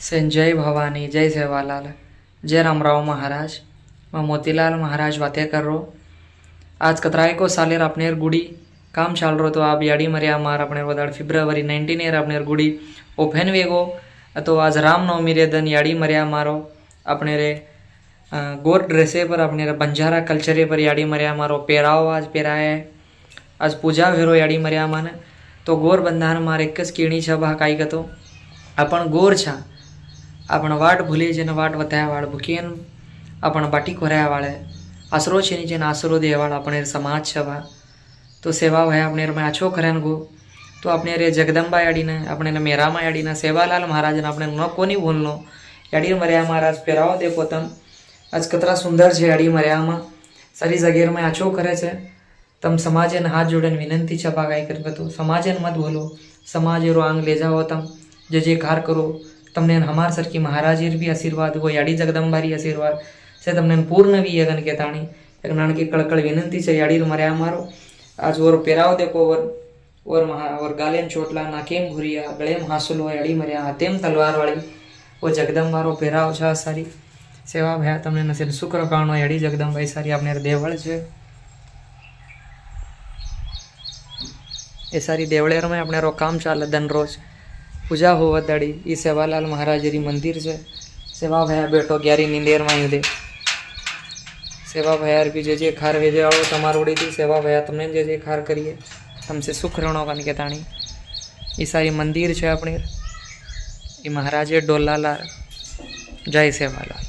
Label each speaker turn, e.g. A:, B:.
A: सेन जय भवानी जय सेवालाल जय रामराव महाराज। मैं मोतीलाल महाराज बातें कर रो। आज कतराय को सालेर अपनेर गुड़ी काम चाल रो तो आप याड़ी मरिया मार अपने वदाड़ फेब्रुआरी 19 अपनेर गुड़ी ओपन वेगो तो आज रामनवमी रे दन याड़ी मरिया मारो अपने रे गोर ड्रेसे पर अपने रे बंजारा कल्चरे पर याड़ी मरिया मारो पेराओ आज पेराए आज पूजा भेरो याड़ी मरिया माने तो गोर बंधान मार एक कीणी छबा काई कतो आपण गोर छा आपण वाट भूले जेने वाट वताया वाળ ભૂકીન आपण बाटी कोराया वाळे आसरो छे जेने आसरो देवाळ अपने समाज छवा तो सेवा है अपने में आछो करन गो तो अपने रे जगदम्बा याड़ी ने अपने ने मेरामा याड़ी ने सेवालाल महाराज ने अपने न कोनी भूलनो याड़ी मर्या महाराज पेराओ देखो तम आज कतरा सुंदर छे याड़ी मर्या में सारी जगेर में आछो करे छे तम समाजे ने हाथ जोड़न विनंती छपा गाय कर तो समाजे मत भूलो समाज रो आंग ले जाओ तम जे जे कार करो तमने हमार सर की महाराजीर भी आशीर्वाद वो याड़ी जगदम्बारी आशीर्वाद से तमने पूर्ण भी यगन के ताणी एक नानकी कड़कड़ विनंती छे याड़ी मर्या मारो आज और पेराव देखो और गालेन चोटला नाकेम भूरिया गळे में हासुलो याड़ी मर्या हाथेम तलवार वाली वो जगदम्बारो पेराव छा सारी सेवा भया तमने नसीब शुक्र काणो याड़ी जगदम्बाई सारी आपने देवळ छे ए सारी देवळेर में अपने रो काम चाले दन रोज पूजा होवा दाड़ी ई सेवालाल महाराज री मंदिर से सेवा भया बेटो ग्यारी नींदेर में युदे सेवा भयार भी जे खार वेजे आओ तमारोड़ी थी सेवा भया तुमने जे खार करिए हमसे सुख रणो कन के ताणी ई सारी मंदिर है अपने ई महाराजे डोलालाल जय सेवालाल।